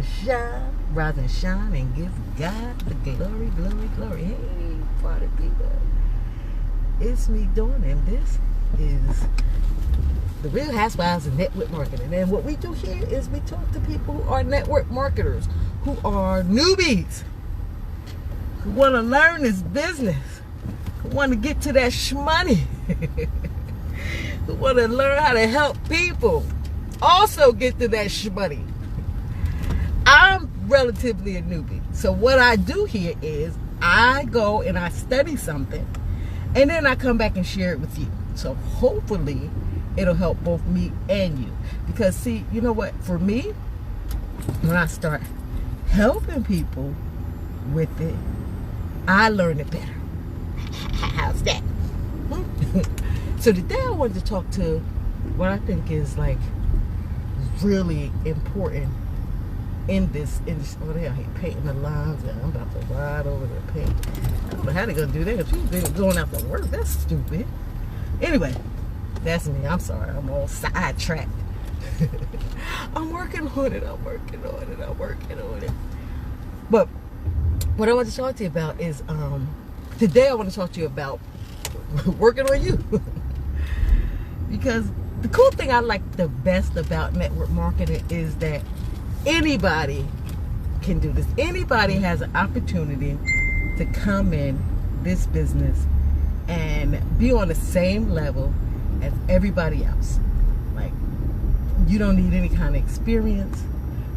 and shine, rise and shine, and give God the glory, glory, glory. Hey, party people, it's me Dawn, and this is the Real Housewives of Network Marketing. And what we do here is we talk to people who are network marketers, who are newbies, who want to learn this business, who want to get to that shmoney, who want to learn how to help people also get to that shmoney. I'm relatively a newbie. So what I do here is I go and I study something, and then I come back and share it with you. So hopefully it'll help both me and you. Because see, you know what? For me, when I start helping people with it, I learn it better. How's that? So today I wanted to talk to what I think is like really important in this industry. Oh, they out here painting the lines, and I'm about to ride over the paint. I don't know how they're gonna do that if you've been going out to work. That's stupid. Anyway, that's me. I'm sorry. I'm all sidetracked. I'm working on it. But what I want to talk to you about is today I want to talk to you about working on you. Because the cool thing I like the best about network marketing is that anybody can do this. Anybody has an opportunity to come in this business and be on the same level as everybody else. Like, you don't need any kind of experience.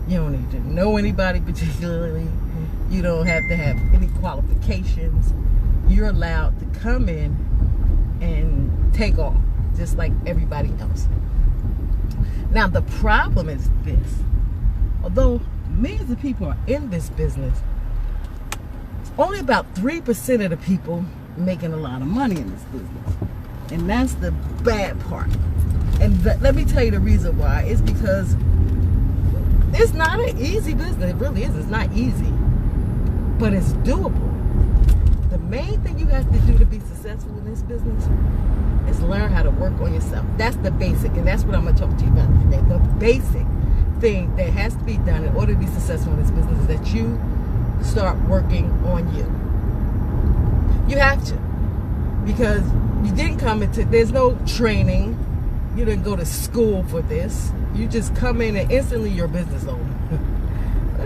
You don't need to know anybody particularly. You don't have to have any qualifications. You're allowed to come in and take off just like everybody else. Now the problem is this: although millions of people are in this business, only about 3% of the people making a lot of money in this business. And that's the bad part. And let me tell you the reason why. It's because it's not an easy business. It really is. It's not easy. But it's doable. The main thing you have to do to be successful in this business is learn how to work on yourself. That's the basic. And that's what I'm going to talk to you about today. The basic thing that has to be done in order to be successful in this business is that you start working on you. You have to. Because you didn't come into, there's no training. You didn't go to school for this. You just come in and instantly you're a business owner.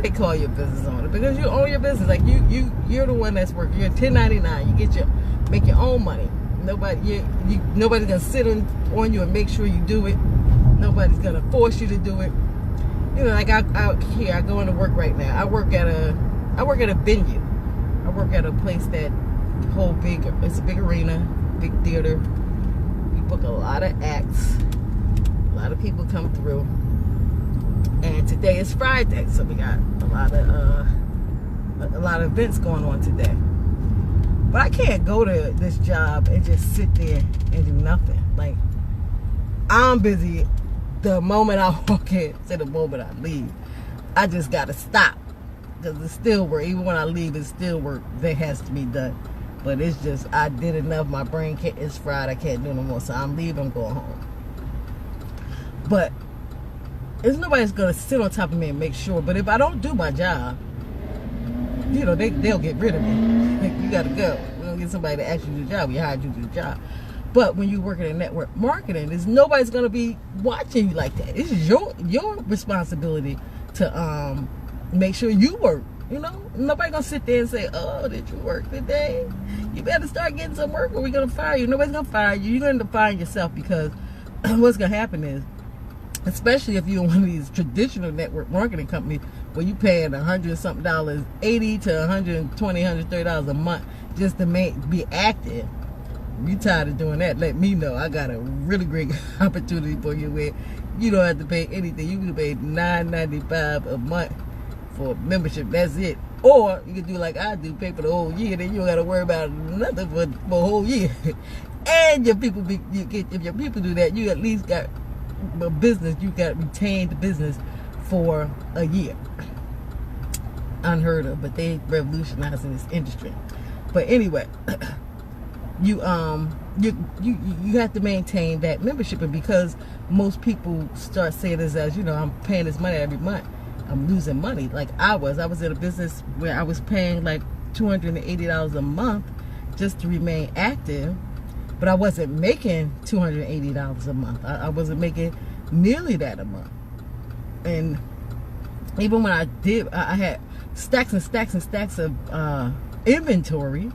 They call you a business owner because you own your business. Like you're the one that's working. You're 1099. You make your own money. Nobody's gonna sit on you and make sure you do it. Nobody's gonna force you to do it. You know, like out here, I go into work right now. I work at a venue. I work at a place that it's a big arena, big theater. We book a lot of acts. A lot of people come through. And today is Friday, so we got a lot of events going on today. But I can't go to this job and just sit there and do nothing. Like, I'm busy the moment I walk in to the moment I leave. I just gotta stop because it's still work. Even when I leave, it's still work that has to be done. But it's just, I did enough. My brain is fried. I can't do no more. So I'm leaving. I'm going home. But there's nobody's gonna sit on top of me and make sure. But if I don't do my job, you know, they'll get rid of me. You gotta go. We don't get somebody to actually do the job. We hired you to do the job. But when you work in network marketing, there's nobody's gonna be watching you like that. It's your responsibility to make sure you work. You know, nobody gonna sit there and say, "Oh, did you work today? You better start getting some work, or we're gonna fire you." Nobody's gonna fire you. You're gonna end up firing yourself because what's gonna happen is, especially if you're in one of these traditional network marketing companies where you paying $100-something, $80 to $120, $130 a month just to be active. If you're tired of doing that, let me know. I got a really great opportunity for you where you don't have to pay anything. You can pay $9.95 a month for membership. That's it. Or you can do like I do, pay for the whole year. Then you don't got to worry about nothing for a whole year. And if your people do that, you at least got a business. You got retained the business for a year. Unheard of, but they revolutionizing this industry. But anyway, you have to maintain that membership, and because most people start saying this as, you know, I'm paying this money every month, I'm losing money. Like I was in a business where I was paying like $280 a month just to remain active, but I wasn't making $280 a month. I wasn't making nearly that a month. And even when I did, I had stacks and stacks and stacks of inventory.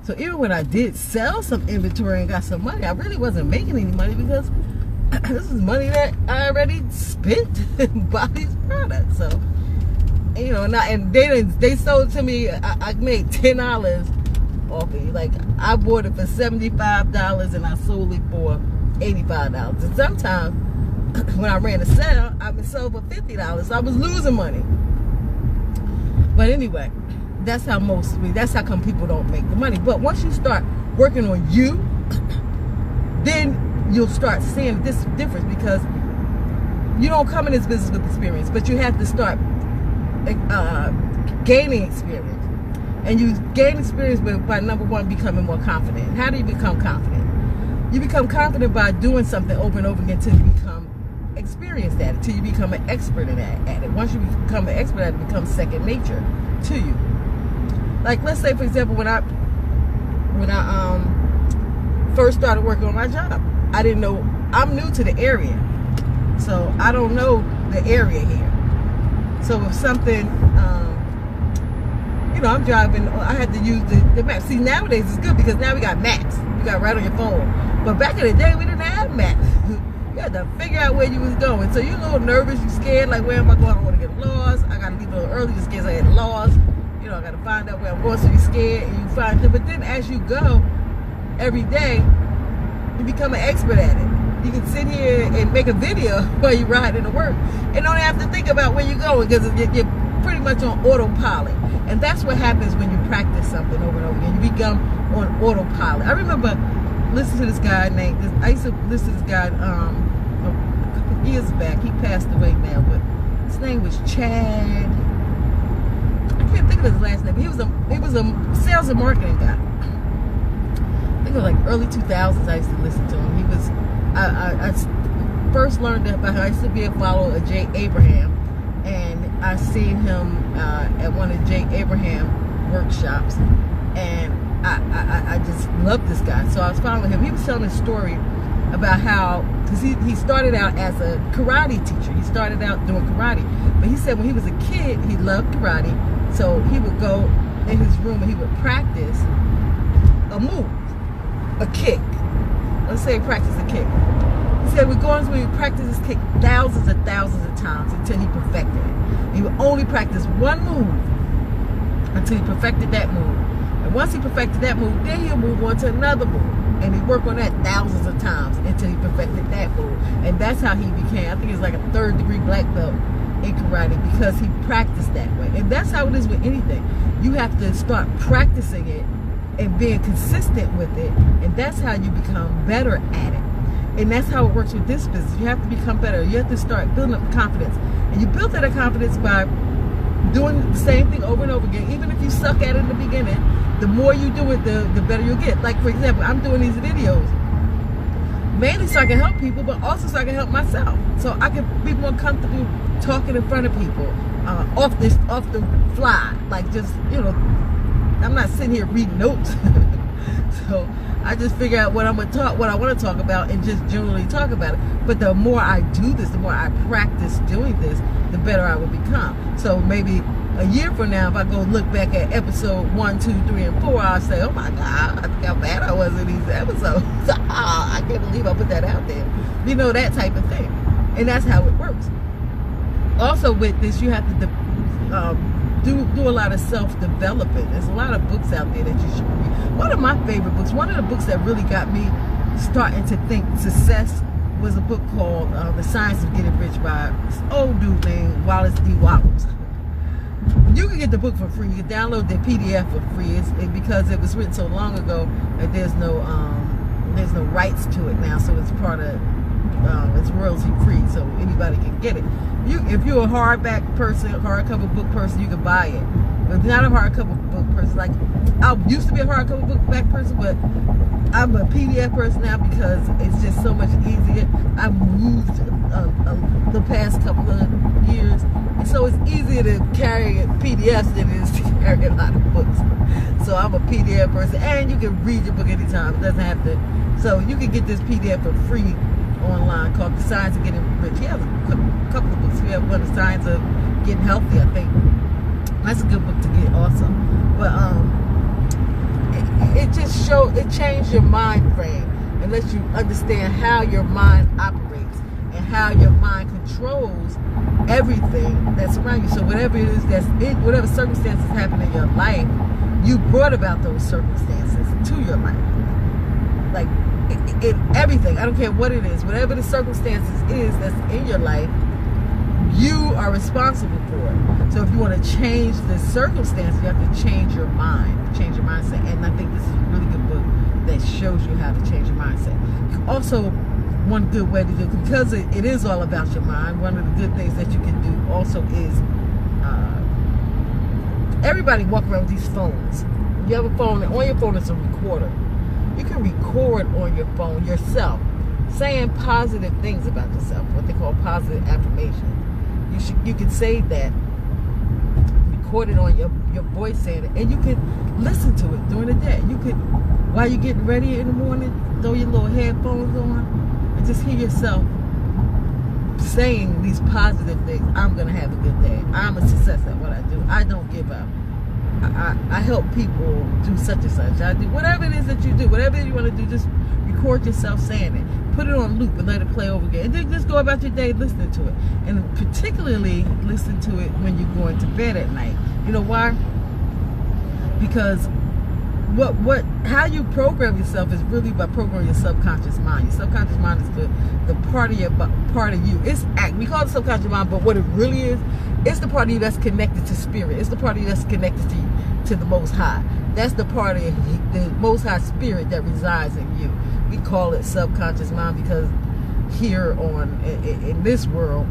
So even when I did sell some inventory and got some money, I really wasn't making any money because this is money that I already spent by these products. So, you know, and they sold to me. I made $10 off it. Like I bought it for $75 and I sold it for $85. And sometimes when I ran a sale, I was sold for $50. So I was losing money. But anyway, that's how come people don't make the money. But once you start working on you, then you'll start seeing this difference, because you don't come in this business with experience, but you have to start gaining experience. And you gain experience by number one, becoming more confident. How do you become confident? You become confident by doing something over and over again until you become experienced at it, till you become an expert at it. Once you become an expert at it, it becomes second nature to you. Like, let's say, for example, when I first started working on my job, I didn't know, I'm new to the area, so I don't know the area here. So if something, you know, I'm driving, I had to use the map. See, nowadays it's good because now we got maps. You got right on your phone. But back in the day, we didn't have maps. You had to figure out where you was going. So you're a little nervous, you're scared, like, where am I going? I don't want to get lost. I got to leave a little early just in case I get lost. You know, I got to find out where I'm going, so you're scared, and you find it. But then as you go, every day, you become an expert at it. You can sit here and make a video while you're riding to work and don't have to think about where you're going, because you're pretty much on autopilot. And that's what happens when you practice something over and over again. You become on autopilot. I remember listening to this guy I used to listen to this guy a couple years back. He passed away now, but his name was Chad. I can't think of his last name. He was a sales and marketing guy. I think it was like early 2000s. I used to listen to him. He was, I first learned about him. I used to be a follower of Jay Abraham, and I seen him at one of Jay Abraham workshops, and I just loved this guy. So I was following him. He was telling a story about how, because he started out as a karate teacher. He started out doing karate, but he said when he was a kid, he loved karate. So he would go in his room and he would practice a move, a kick. Let's say practice a kick. He said we'd go on, we would practice this kick thousands and thousands of times until he perfected it. He would only practice one move until he perfected that move. And once he perfected that move, then he'll move on to another move. And he'd work on that thousands of times until he perfected that move. And that's how he became, I think he's like a 3rd-degree black belt in karate, because he practiced that way. And that's how it is with anything. You have to start practicing it and being consistent with it, and that's how you become better at it. And that's how it works with this business. You have to become better. You have to start building up confidence. And you build that confidence by doing the same thing over and over again. Even if you suck at it in the beginning, the more you do it, the better you'll get. Like, for example, I'm doing these videos mainly so I can help people, but also so I can help myself. So I can be more comfortable talking in front of people off the fly. Like, just, you know, I'm not sitting here reading notes. So I just figure out what I want to talk about, and just generally talk about it. But the more I do this, the more I practice doing this, the better I will become. So maybe a year from now, if I go look back at episode 1, 2, 3, and 4, I'll say, oh my God, I think how bad I was in these episodes. I can't believe I put that out there. You know, that type of thing. And that's how it works. Also with this, you have to do a lot of self-development. There's a lot of books out there that you should read. One of my favorite books, one of the books that really got me starting to think success, was a book called The Science of Getting Rich by this old dude named Wallace D. Wattles. You can get the book for free. You can download the PDF for free. Because it was written so long ago that there's no rights to it now, so it's part of it's royalty free, so anybody can get it. If you're a hardback person, hardcover book person, you can buy it. But if you're not a hardcover book person, like I used to be a hardcover book back person, but I'm a PDF person now because it's just so much easier. I've moved the past couple of years So it's easier to carry PDFs than it is to carry a lot of books. So I'm a PDF person, and you can read your book anytime. It doesn't have to. So you can get this PDF for free online called The Science of Getting Rich. He has a couple of books. We have one, The Science of Getting Healthy, I think. That's a good book to get also. But it just it changed your mind frame and lets you understand how your mind operates and how your mind controls everything that's around you. So whatever it is whatever circumstances happen in your life, you brought about those circumstances to your life. Like everything, I don't care what it is, whatever the circumstances is that's in your life, you are responsible for it. So if you want to change the circumstance, you have to change your mind, change your mindset. And I think this is a really good book that shows you how to change your mindset. Also, one good way to do it, because it is all about your mind, one of the good things that you can do also is, everybody walk around with these phones. You have a phone, and on your phone is a recorder. You can record on your phone yourself saying positive things about yourself, what they call positive affirmation. You can say that, record it on your voice saying it, and you can listen to it during the day. You could, while you're getting ready in the morning, throw your little headphones on and just hear yourself saying these positive things. I'm going to have a good day. I'm a success at what I do. I don't give up. I help people do such and such. I do whatever it is that you do, whatever it is you want to do, just record yourself saying it. Put it on loop and let it play over again. And then just go about your day listening to it. And particularly listen to it when you're going to bed at night. You know why? Because how you program yourself is really by programming your subconscious mind. Your subconscious mind is the part of you. We call it subconscious mind, but what it really is, it's the part of you that's connected to spirit. It's the part of you that's connected to the Most High. That's the part of the Most High spirit that resides in you. We call it subconscious mind because here in this world,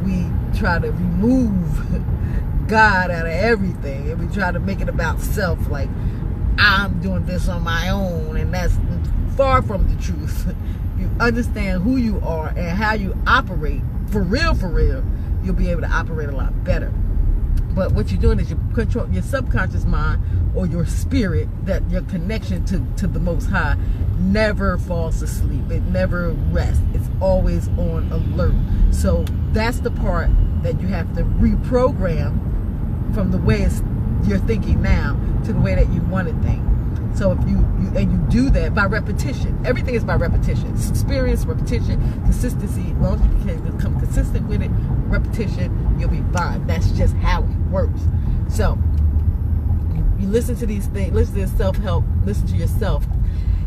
we try to remove God out of everything, and we try to make it about self, like I'm doing this on my own, and that's far from the truth. You understand who you are and how you operate for real, you'll be able to operate a lot better. But what you're doing is you control your subconscious mind, or your spirit, that your connection to the Most High never falls asleep. It never rests. It's always on alert. So that's the part that you have to reprogram from the way you're thinking now to the way that you want to think. So if you do that by repetition. Everything is by repetition. Experience, repetition, consistency. As long as you can become consistent with it, repetition, you'll be fine. That's just how it works. So you listen to these things, listen to this self-help, listen to yourself.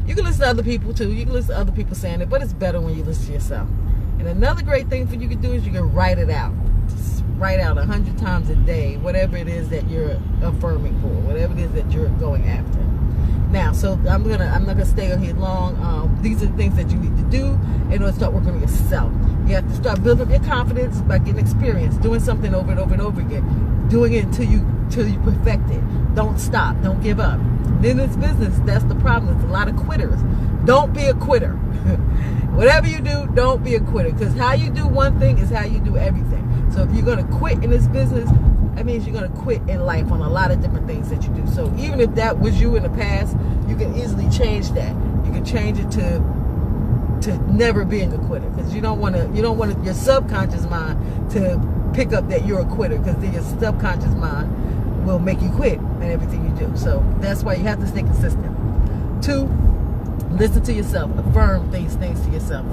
You can listen to other people too. You can listen to other people saying it, but it's better when you listen to yourself. And another great thing for you can do is you can write it out. Just write out 100 times a day, whatever it is that you're affirming for, whatever it is that you're going after. Now, so I'm not gonna stay on here long. These are the things that you need to do in order to start working on yourself. You have to start building up your confidence by getting experience, doing something over and over and over again, doing it until you perfect it. Don't stop. Don't give up. In this business, that's the problem. There's a lot of quitters. Don't be a quitter. Whatever you do, don't be a quitter, because how you do one thing is how you do everything. So if you're going to quit in this business, that means you're going to quit in life on a lot of different things that you do. So even if that was you in the past, you can easily change that. You can change it to never being a quitter, because you don't want your subconscious mind to pick up that you're a quitter, because then your subconscious mind will make you quit in everything you do. So that's why you have to stay consistent. 2, listen to yourself. Affirm these things to yourself.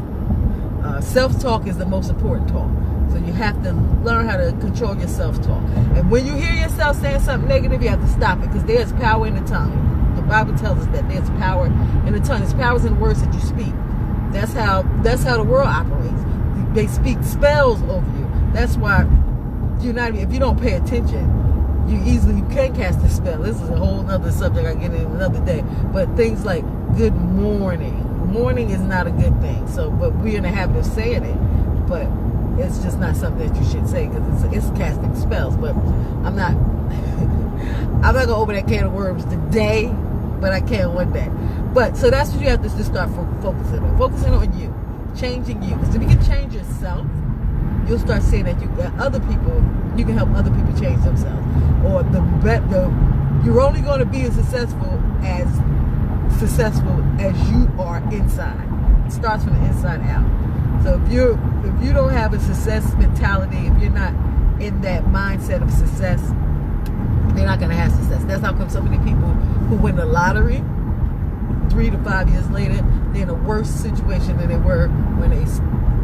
Self-talk is the most important talk. So you have to learn how to control your self-talk. And when you hear yourself saying something negative, you have to stop it, because there's power in the tongue. The Bible tells us that there's power in the tongue. There's power in the words that you speak. That's how the world operates. They speak spells over you. That's why if you don't pay attention, you can cast a spell. This is a whole other subject I get in another day. But things like good morning. Morning is not a good thing. So, but we're in the habit of saying it. But it's just not something that you should say, because it's casting spells. But I'm not gonna open that can of worms today, but I can one day. But so that's what you have to just start focusing on. Focusing on you, changing you. Because if you can change yourself, you'll start seeing that other people you can help other people change themselves. Or you're only going to be as successful as you are inside. It starts from the inside out. So if you don't have a success mentality, if you're not in that mindset of success, you're not going to have success. That's how come so many people who win the lottery 3 to 5 years later, they're in a worse situation than they were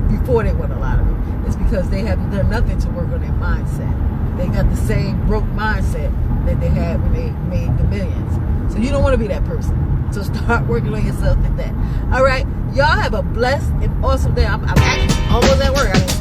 before they won the lottery. It's because they haven't done nothing to work on their mindset. They got the same broke mindset that they had when they made the millions. So you don't want to be that person. So start working on yourself today. All right, y'all have a blessed and awesome day. I'm actually almost at work.